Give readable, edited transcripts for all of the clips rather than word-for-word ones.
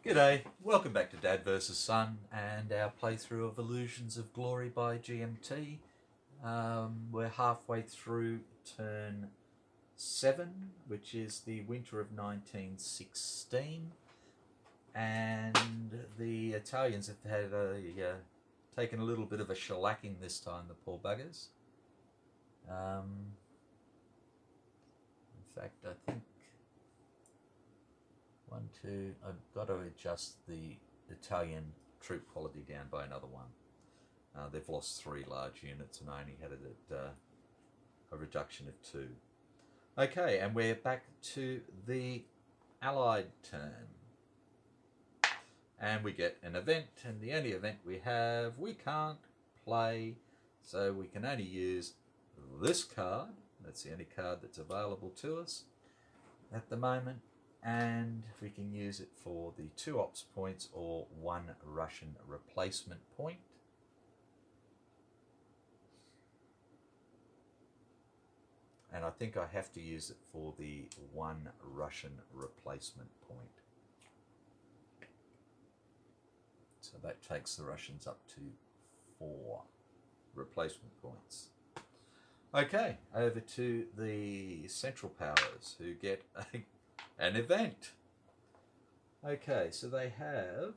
G'day, welcome back to Dad vs Son and our playthrough of Illusions of Glory by GMT. We're halfway through turn 7, which is the winter of 1916, and the Italians have had taken a little bit of a shellacking this time, the poor buggers. In fact, I think I've got to adjust the Italian troop quality down by another one. They've lost 3 large units and I only had it at a reduction of 2. Okay, and we're back to the Allied turn. And we get an event, and the only event we have, we can't play, so we can only use this card. That's the only card that's available to us at the moment. And we can use it for the 2 ops points or 1 Russian replacement point. And I think I have to use it for the 1 Russian replacement point. So that takes the Russians up to 4 replacement points. Okay, over to the Central Powers, who get an event. Okay, so they have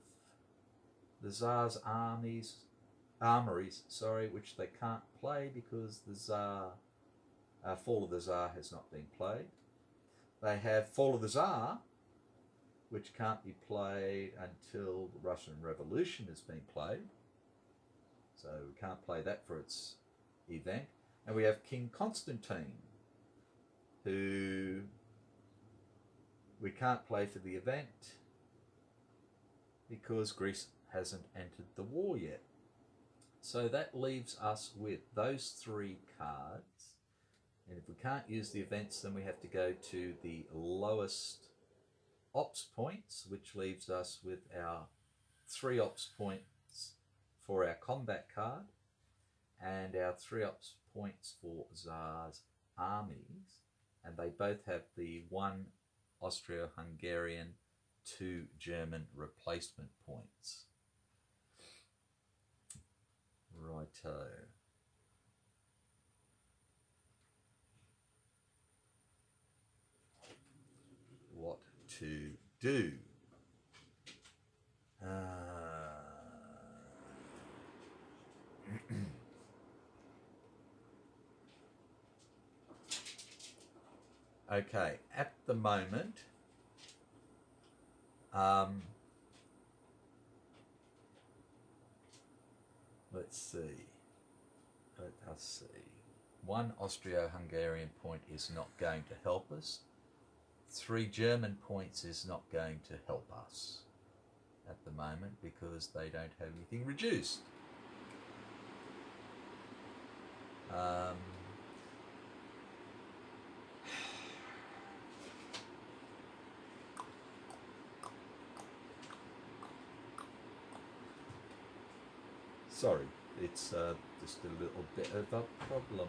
the Tsar's armories, which they can't play because the Tsar, Fall of the Tsar has not been played. They have Fall of the Tsar, which can't be played until the Russian Revolution has been played. So we can't play that for its event. And we have King Constantine, who we can't play for the event because Greece hasn't entered the war yet. So that leaves us with those 3 cards. And if we can't use the events, then we have to go to the lowest ops points, which leaves us with our 3 ops points for our combat card and our 3 ops points for Tsar's armies. And they both have the 1 Austro-Hungarian, 2 German replacement points. Righto. What to do? Okay, at the moment, let's see. Let us see. 1 Austro-Hungarian point is not going to help us. 3 German points is not going to help us at the moment because they don't have anything reduced. Sorry, it's just a little bit of a problem.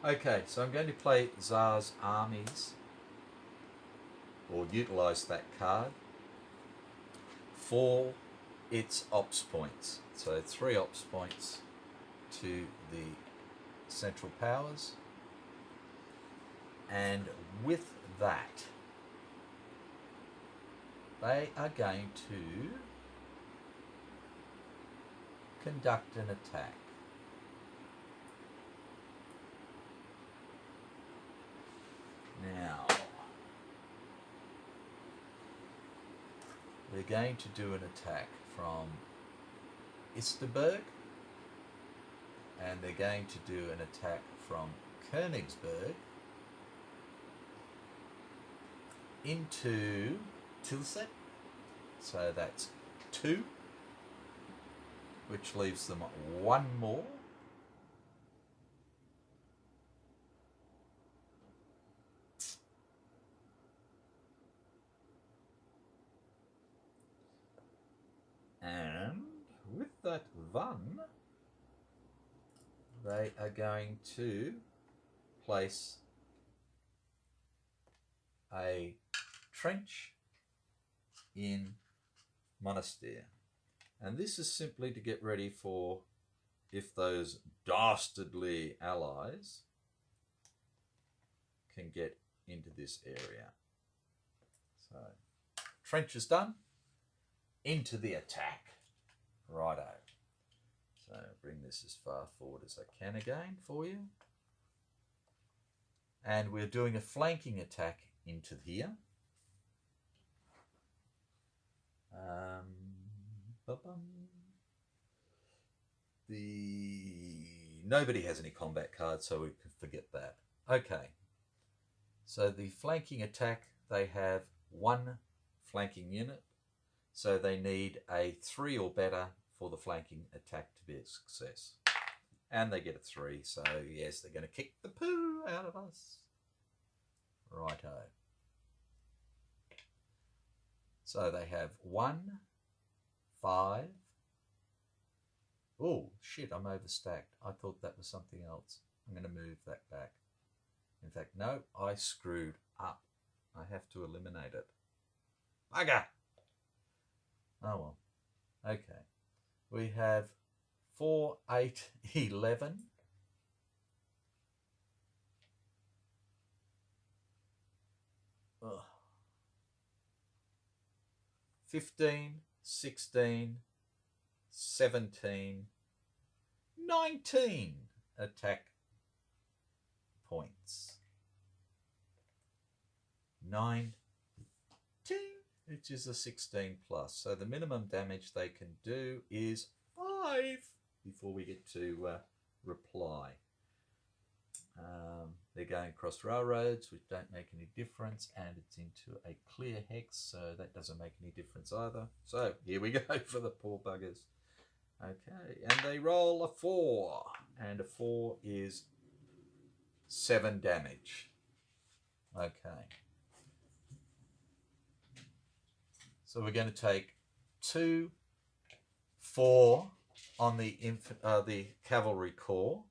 Okay, so I'm going to play Tsar's armies, or utilise that card for its ops points. So 3 ops points to the Central Powers, and with that they are going to conduct an attack. Now, they're going to do an attack from Isterburg, and they're going to do an attack from Königsberg into Tilsit. So that's 2, which leaves them 1 more. And with that 1, they are going to place a trench in Monastir. And this is simply to get ready for if those dastardly allies can get into this area. So, trench is done. Into the attack. Righto. So, bring this as far forward as I can again for you. And we're doing a flanking attack into here. Nobody has any combat cards, so we can forget that. Okay. So the flanking attack, they have 1 flanking unit. So they need a 3 or better for the flanking attack to be a success. And they get a 3, so yes, they're going to kick the poo out of us. Righto. So they have 1, 5. Oh, shit, I'm overstacked. I thought that was something else. I'm going to move that back. In fact, no, I screwed up. I have to eliminate it. Bugger! Oh well. Okay. We have 4, 8, 11. Ugh. 15, 16, 17, 19 attack points. 19, which is a 16 plus. So the minimum damage they can do is 5 before we get to reply. They're going across railroads, which don't make any difference, and it's into a clear hex, so that doesn't make any difference either. So here we go for the poor buggers. Okay, and they roll a 4, and a 4 is 7 damage. Okay. So we're going to take 2, 4 on the cavalry corps,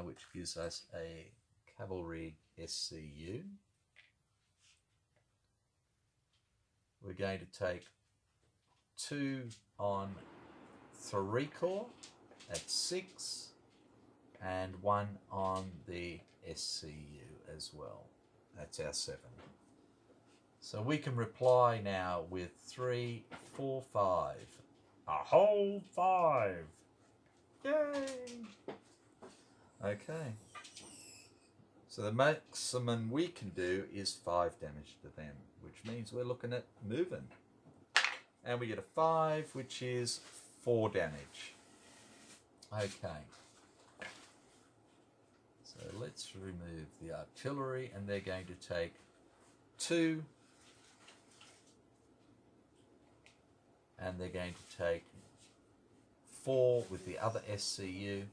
which gives us a cavalry SCU. We're going to take 2 on 3 corps at 6, and 1 on the SCU as well. That's our 7. So we can reply now with 3, 4, 5. A whole 5. Yay! Okay. So the maximum we can do is 5 damage to them, which means we're looking at moving. And we get a 5, which is 4 damage. Okay. So let's remove the artillery, and they're going to take 2, and they're going to take 4 with the other SCU,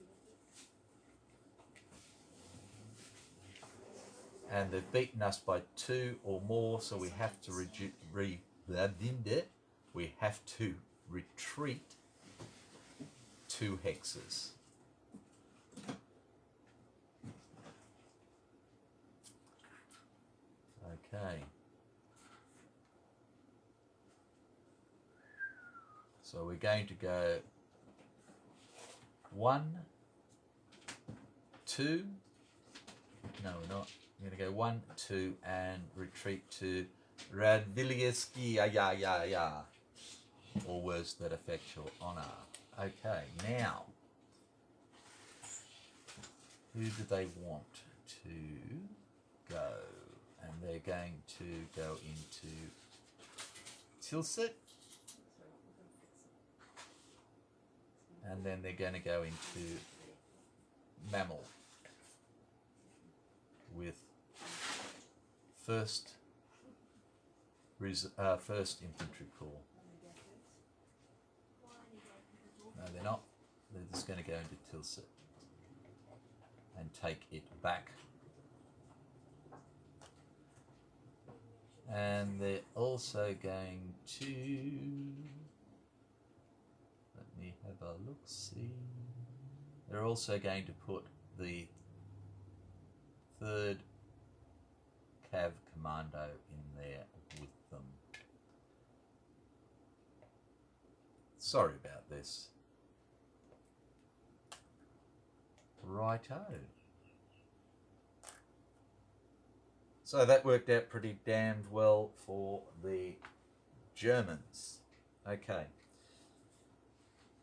and they've beaten us by 2 or more, so we have to retreat 2 hexes. Okay. So we're going to go 1, 2. No, we're not. We're going to go 1, 2, and retreat to Radvilieski, or words that affect your honour. Okay, now, who do they want to go? And they're going to go into Tilsit, and then they're going to go into Mammal with first Infantry Corps. No, they're not. They're just going to go into Tilsit and take it back. And they're also going to, let me have a look, see. They're also going to put the 3rd have Commando in there with them. Sorry about this. Righto. So that worked out pretty damned well for the Germans. Okay.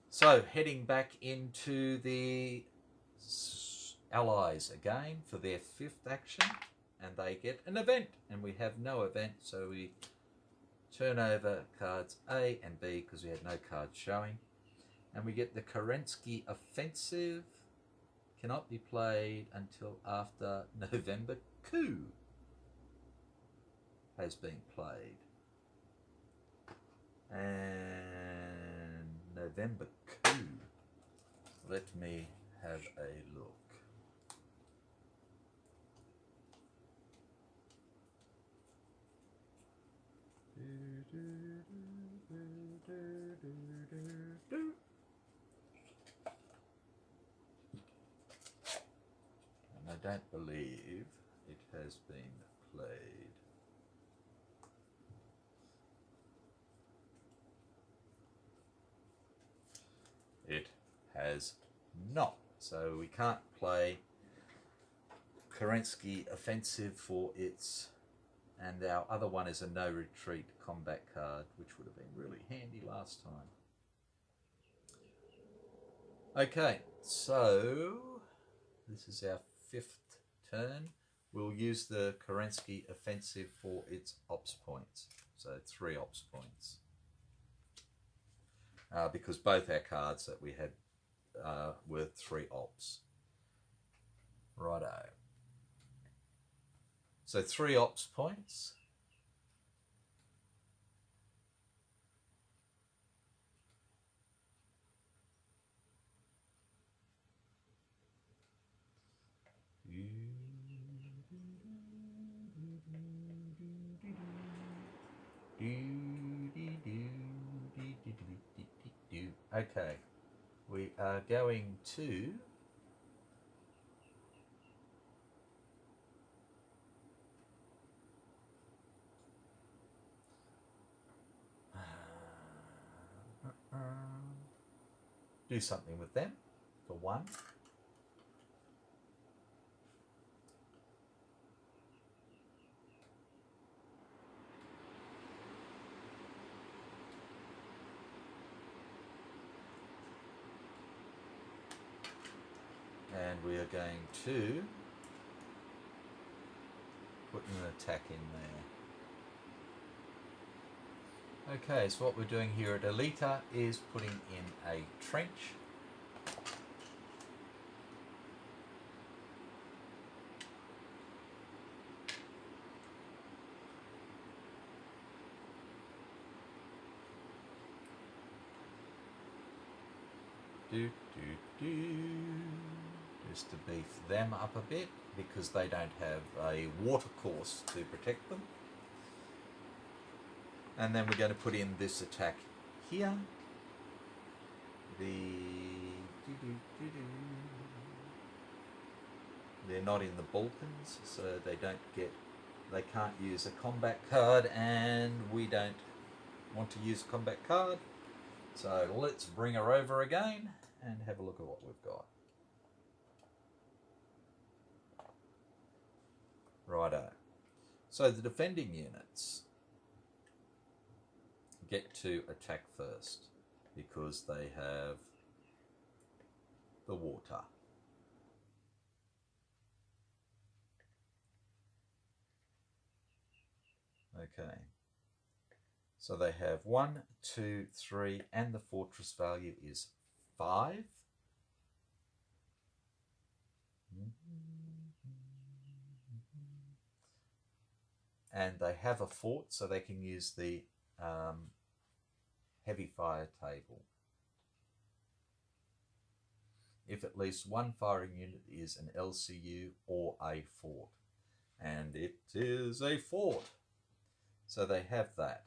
So heading back into the Allies again for their 5th action, and they get an event, and we have no event, so we turn over cards A and B because we had no cards showing, and we get the Kerensky Offensive. Cannot be played until after November Coup has been played. And November Coup. Let me have a look. And I don't believe it has been played. It has not. So we can't play Kerensky Offensive for its, and our other one is a no retreat combat card, which would have been really handy last time. Okay, so this is our 5th turn. We'll use the Kerensky Offensive for its ops points, so 3 ops points. Because both our cards that we had were 3 ops. Righto. So 3 ops points. Okay, we are going to do something with them for 1. And we are going to put an attack in there. Okay, so what we're doing here at Elita is putting in a trench. Just to beef them up a bit because they don't have a water course to protect them. And then we're going to put in this attack here. They're not in the Balkans, so they can't use a combat card, and we don't want to use a combat card. So let's bring her over again and have a look at what we've got. Righto. So the defending units get to attack first because they have the water. Okay. So they have 1, 2, 3, and the fortress value is 5. And they have a fort, so they can use the heavy fire table. If at least one firing unit is an LCU or a fort. And it is a fort. So they have that.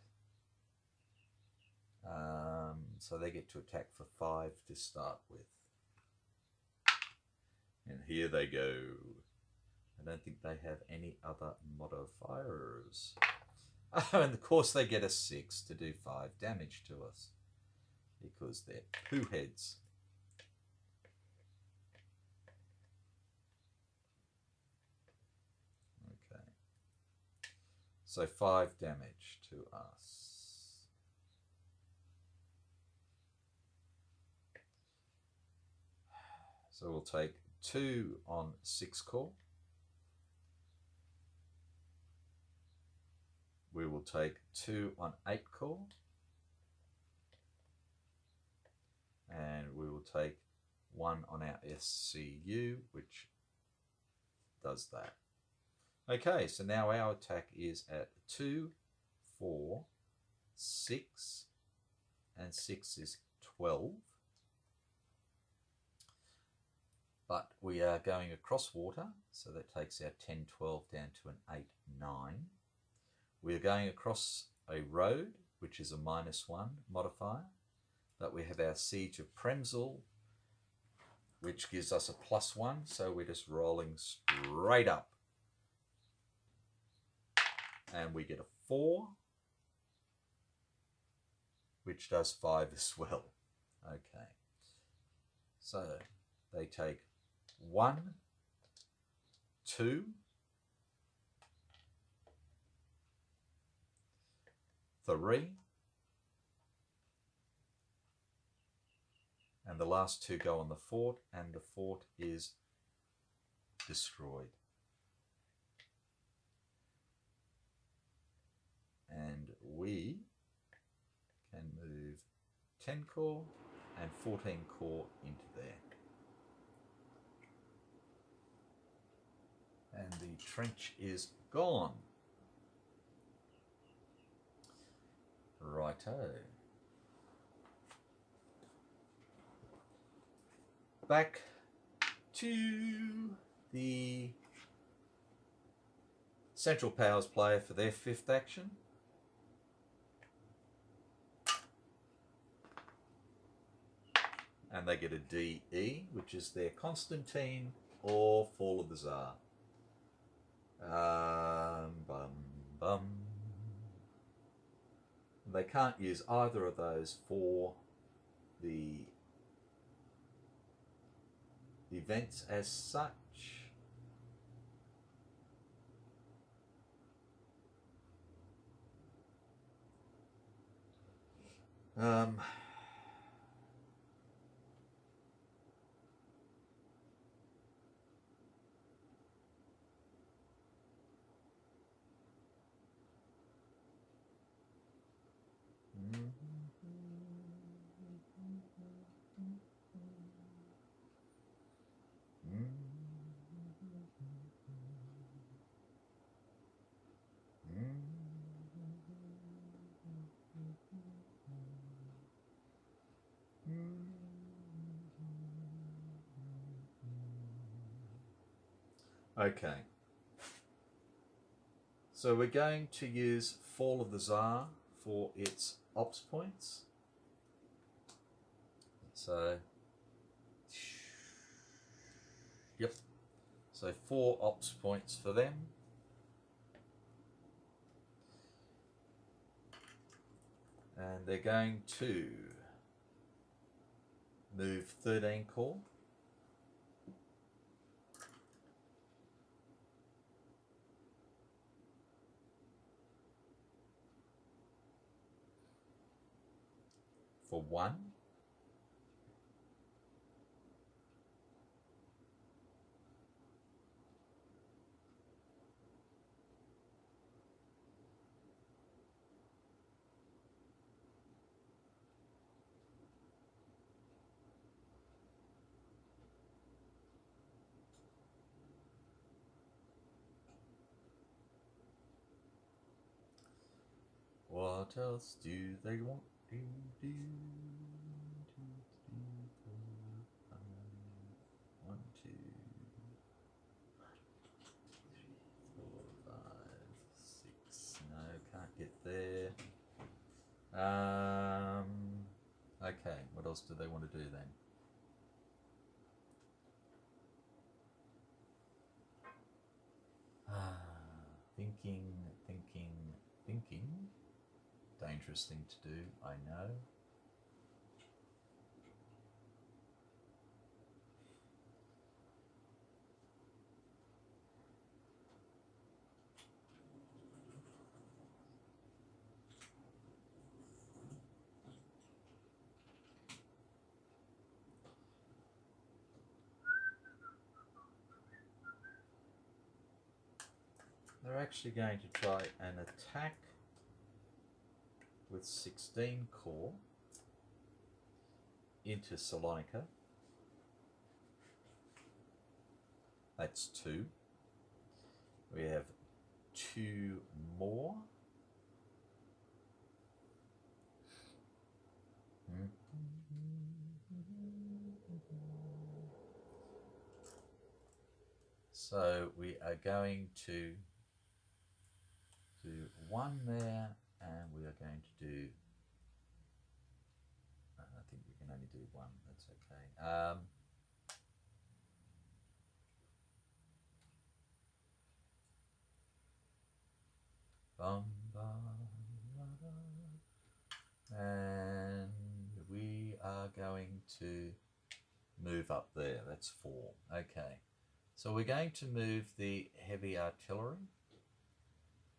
So they get to attack for 5 to start with. And here they go. I don't think they have any other modifiers. fours. And of course they get a 6 to do 5 damage to us because they're poo heads. Okay. So 5 damage to us. So we'll take 2 on 6 core. We will take 2 on 8 core. And we will take 1 on our SCU, which does that. Okay, so now our attack is at 2, 4, 6, and 6 is 12. But we are going across water, so that takes our 10, 12 down to an 8, 9. We're going across a road, which is a -1 modifier, but we have our Siege of Premzel, which gives us a +1, so we're just rolling straight up. And we get a 4, which does 5 as well. Okay, so they take 1, 2, 3, and the last 2 go on the fort, and the fort is destroyed. And we can move 10 core and 14 core into there. And the trench is gone. Righto. Back to the Central Powers player for their 5th action. And they get a DE, which is their Constantine or Fall of the Tsar. They can't use either of those for the events as such. Okay, so we're going to use Fall of the Tsar for its ops points. So, yep, so 4 ops points for them. And they're going to move 13 core. For 1. What else do they want to do? 2, 3, 4, 5, 1, 2, 3, 4, 5, 6. No, can't get there. Okay, what else do they want to do then? Thinking. dangerous thing to do, I know. They're actually going to try an attack with 16 core into Salonika. That's 2. We have 2 more. So we are going to do 1 there, and we are going to do, I think we can only do 1, that's okay. And we are going to move up there, that's 4. Okay, so we're going to move the heavy artillery,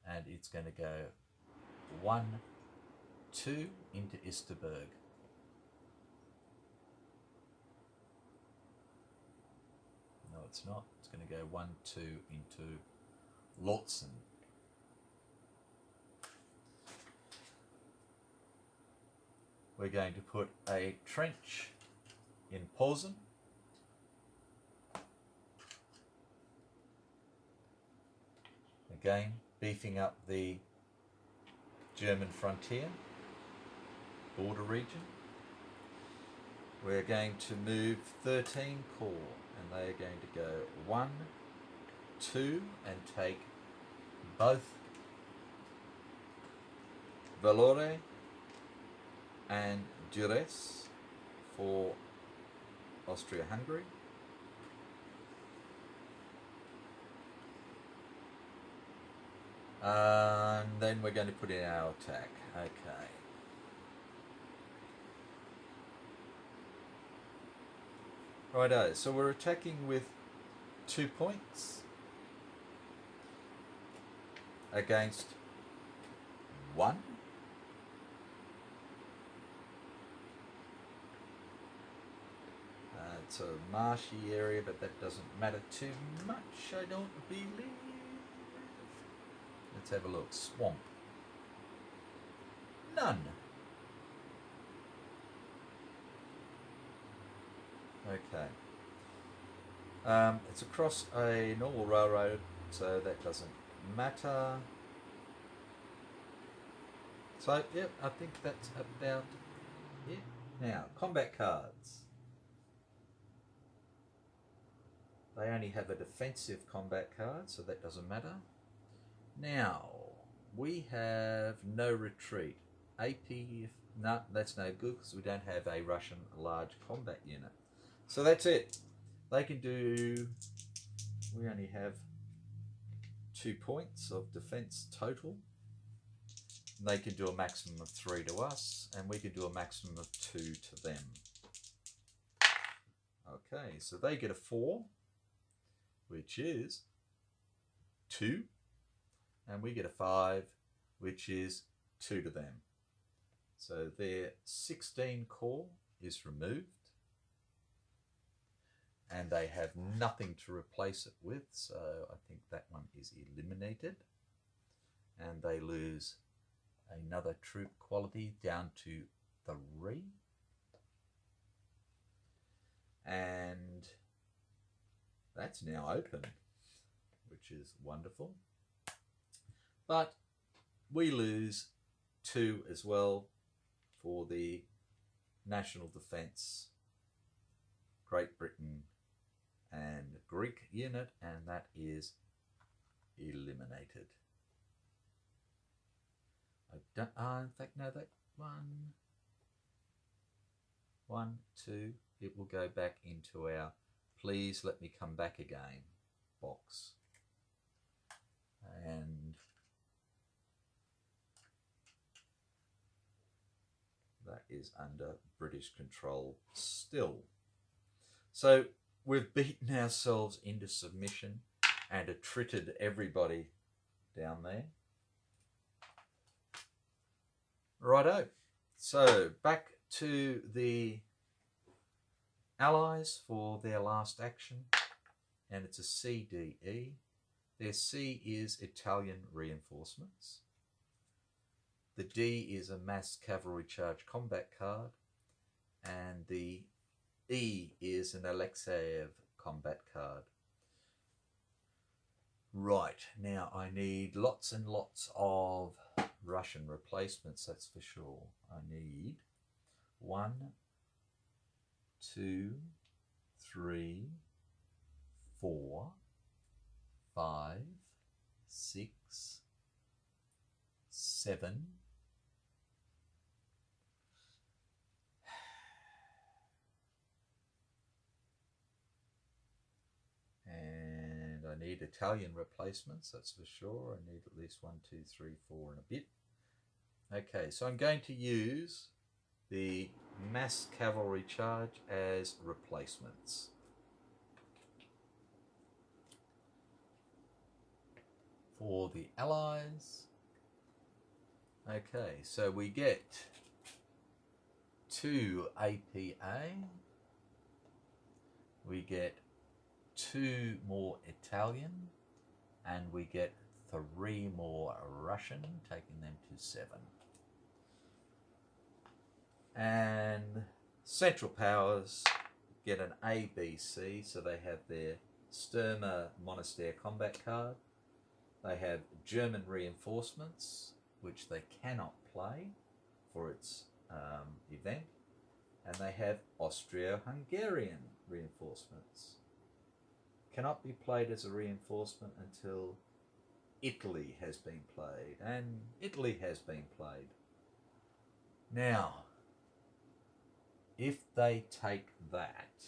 and it's going to go 1, 2 into Isterburg. No, it's not. It's going to go 1, 2 into Lortzen. We're going to put a trench in Posen. Again, beefing up the German frontier, border region. We're going to move 13 corps, and they are going to go 1, 2, and take both Vallore and Dures for Austria-Hungary. And then we're going to put in our attack. Okay. Righto, so we're attacking with 2 points against 1. It's a marshy area, but that doesn't matter too much, I don't believe. Let's have a look. Swamp. None. Okay. It's across a normal railroad, so that doesn't matter. So, yep, I think that's about it. Now, combat cards. They only have a defensive combat card, so that doesn't matter. Now, we have no retreat. AP, no, that's no good because we don't have a Russian large combat unit. So that's it. They can do, we only have 2 points of defense total. They can do a maximum of 3 to us, and we can do a maximum of 2 to them. Okay, so they get a 4, which is 2, and we get a 5, which is 2 to them. So their 16 core is removed, and they have nothing to replace it with, so I think that one is eliminated, and they lose another troop quality down to 3, and that's now open, which is wonderful. But we lose 2 as well for the National Defence, Great Britain and Greek unit, and that is eliminated. I don't, in fact, no, that 1, 2, it will go back into our please let me come back again box. And is under British control still. So we've beaten ourselves into submission and attrited everybody down there. Righto. So back to the Allies for their last action, and it's a CDE. Their C is Italian reinforcements. The D is a mass cavalry charge combat card, and the E is an Alexeyev combat card. Right, now I need lots and lots of Russian replacements, that's for sure. I need 1, 2, 3, 4, 5, 6, 7, and I need Italian replacements, that's for sure. I need at least 1, 2, 3, 4 and a bit. Okay, so I'm going to use the mass cavalry charge as replacements. For the Allies, okay, so we get 2 APA, we get 2 more Italian, and we get 3 more Russian, taking them to 7. And Central Powers get an A, B, C, so they have their Sturmer Monastir combat card. They have German reinforcements, which they cannot play for its event. And they have Austro-Hungarian reinforcements. Cannot be played as a reinforcement until Italy has been played. And Italy has been played. Now, if they take that,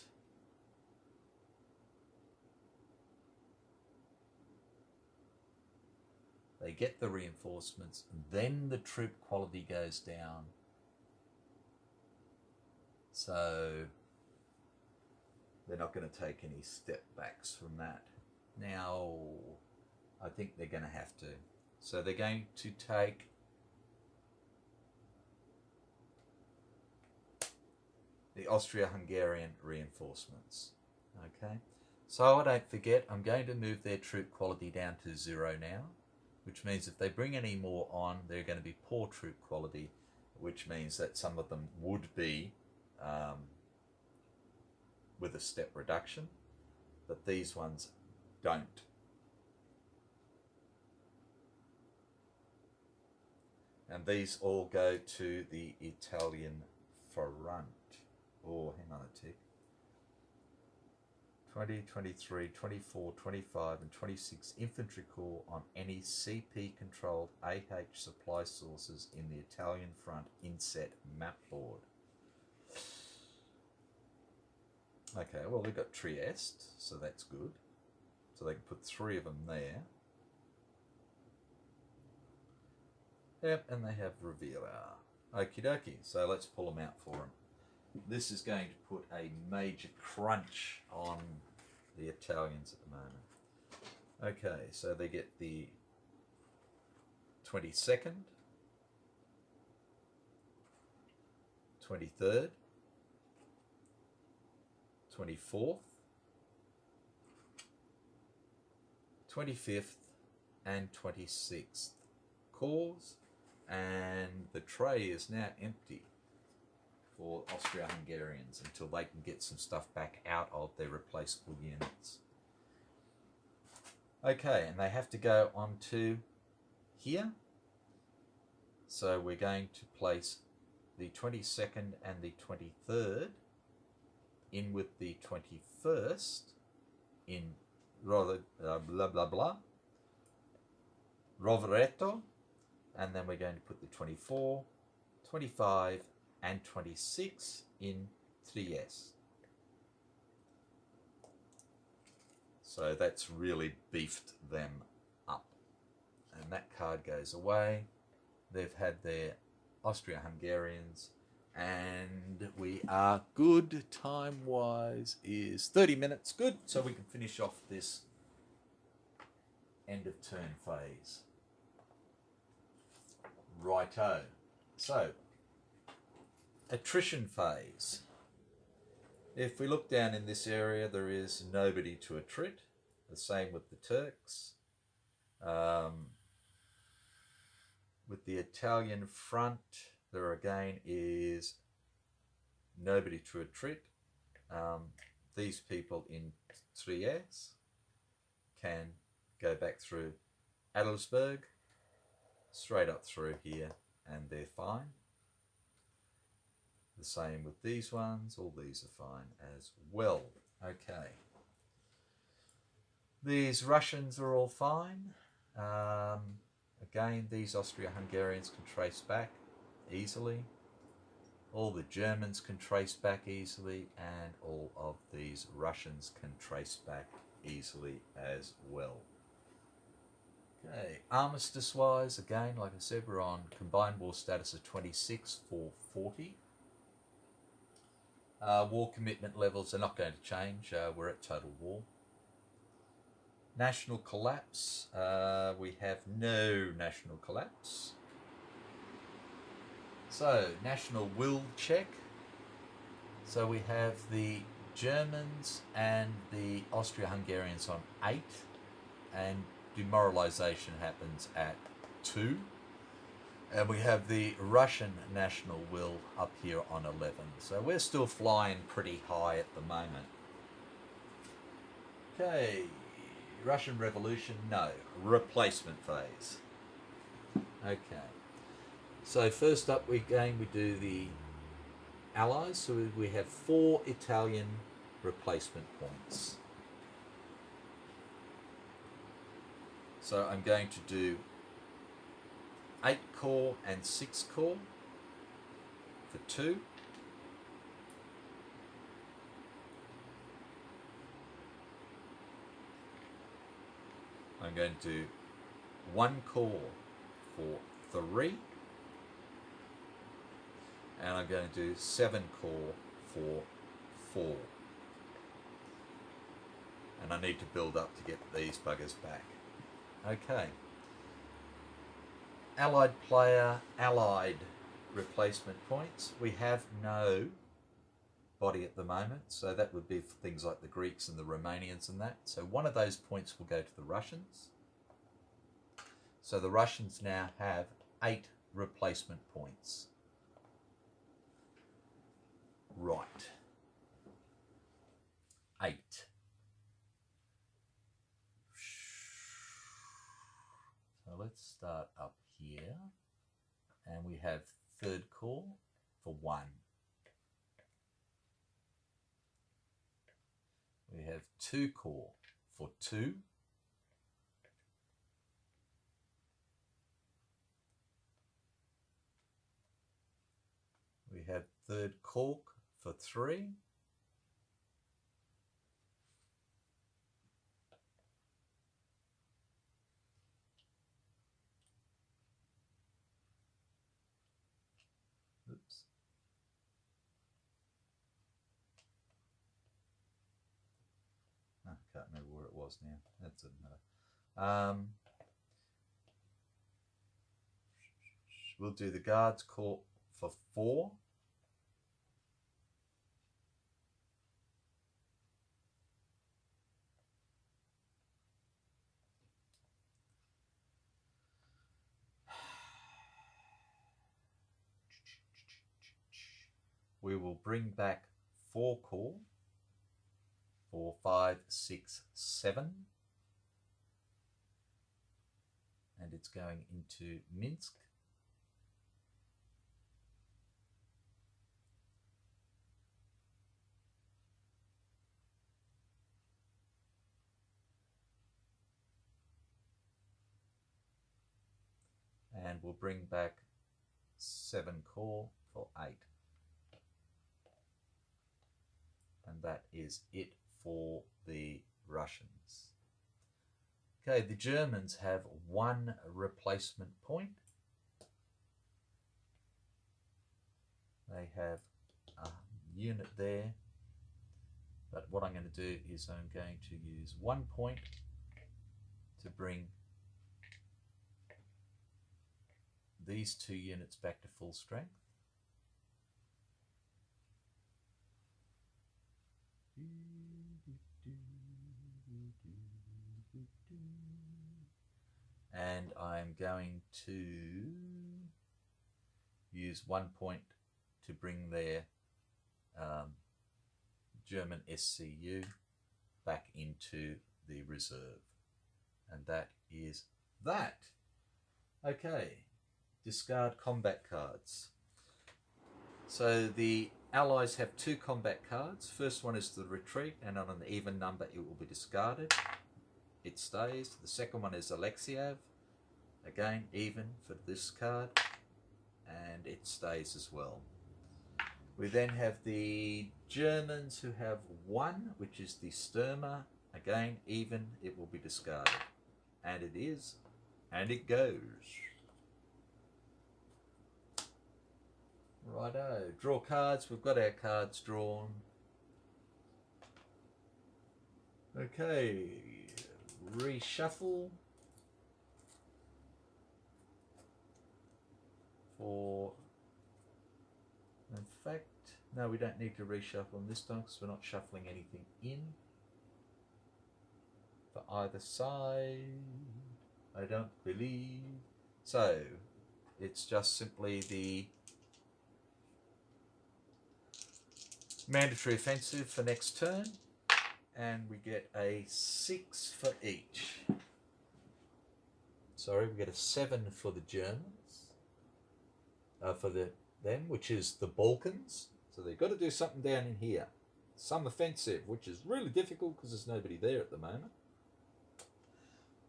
they get the reinforcements, then the troop quality goes down. So they're not going to take any step backs from that. Now, I think they're going to have to. So they're going to take the Austro-Hungarian reinforcements. Okay, so I don't forget, I'm going to move their troop quality down to 0 now, which means if they bring any more on, they're going to be poor troop quality, which means that some of them would be with a step reduction, but these ones don't. And these all go to the Italian front. Oh, hang on a tick. 20, 23, 24, 25 and 26 infantry corps on any CP-controlled AH supply sources in the Italian front inset map board. Okay, well they've got Trieste, so that's good. So they can put 3 of them there. Yep, and they have Rivera. Okie dokie, so let's pull them out for them. This is going to put a major crunch on the Italians at the moment. Okay, so they get the 22nd, 23rd, 24th, 25th and 26th corps, and the tray is now empty for Austro-Hungarians until they can get some stuff back out of their replaceable units. Okay, and they have to go on to here. So we're going to place the 22nd and the 23rd in with the 21st in Rovereto, and then we're going to put the 24, 25 and 26 in Trieste. So that's really beefed them up. And that card goes away. They've had their Austro-Hungarians And we are good. Time-wise is 30 minutes. Good, so we can finish off this end of turn phase. Righto. So, attrition phase. If we look down in this area, there is nobody to attrit. The same with the Turks. With the Italian front, there again is nobody to attrit. These people in Trieste can go back through Adelsberg, straight up through here, and they're fine. The same with these ones, all these are fine as well. Okay. These Russians are all fine. Again, these Austro-Hungarians can trace back easily. All the Germans can trace back easily, and all of these Russians can trace back easily as well. Okay, armistice-wise, again, like I said, we're on combined war status of 26 for 40. War commitment levels are not going to change. We're at total war. National collapse. We have no national collapse. So, national will check. So we have the Germans and the Austro-Hungarians on 8, and demoralisation happens at 2. And we have the Russian national will up here on 11. So we're still flying pretty high at the moment. Okay, Russian Revolution, no. Replacement phase. Okay. So first up, we do the Allies. So we have 4 Italian replacement points. So I'm going to do 8 core and 6 core for 2. I'm going to do 1 core for 3. And I'm going to do 7 core for 4. And I need to build up to get these buggers back. Okay. Allied player, allied replacement points. We have no body at the moment, so that would be for things like the Greeks and the Romanians and that. So one of those points will go to the Russians. So the Russians now have 8 replacement points. Right. 8. So let's start up here, and we have 3rd core for 1. We have 2 core for 2. We have 3rd cork for 3. Oops. I can't remember where it was now. That's another. We'll do the Guards Corps for 4. We will bring back 4 core for 5, 6, 7. And it's going into Minsk. And we'll bring back 7 core for 8. And that is it for the Russians. Okay, the Germans have 1 replacement point. they have a unit there. But what I'm going to do is I'm going to use 1 point to bring these 2 units back to full strength. And I'm going to use 1 point to bring their German SCU back into the reserve. And that is that. Okay, discard combat cards. So the Allies have 2 combat cards. First one is the retreat, and on an even number it will be discarded. It stays. The second one is Alexiev. Again, even for this card, and it stays as well. We then have the Germans who have 1, which is the Stürmer. Again, even, it will be discarded. And it is, and it goes. Righto, draw cards. We've got our cards drawn. Okay, reshuffle. For, in fact, no, we don't need to reshuffle them this time because we're not shuffling anything in for either side, I don't believe. So it's just simply the mandatory offensive for next turn, and we get a 6 for each. Sorry, we get a 7 for the Germans. For them, which is the Balkans. So they've got to do something down in here. Some offensive, which is really difficult because there's nobody there at the moment.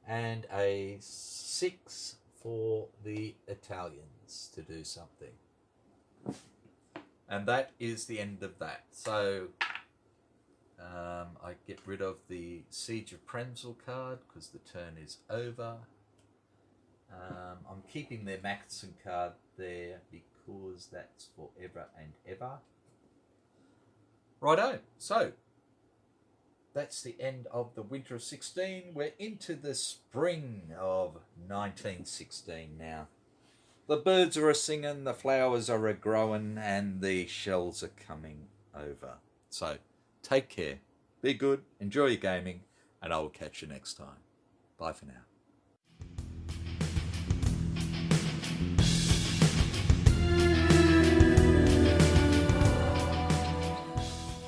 And a 6 for the Italians to do something. And that is the end of that. So I get rid of the Siege of Premysl card because the turn is over. I'm keeping their Matheson card there because that's forever and ever. Righto, so that's the end of the winter of 16. We're into the spring of 1916 now. The birds are a-singing, the flowers are a-growing, and the shells are coming over. So take care, be good, enjoy your gaming, and I will catch you next time. Bye for now.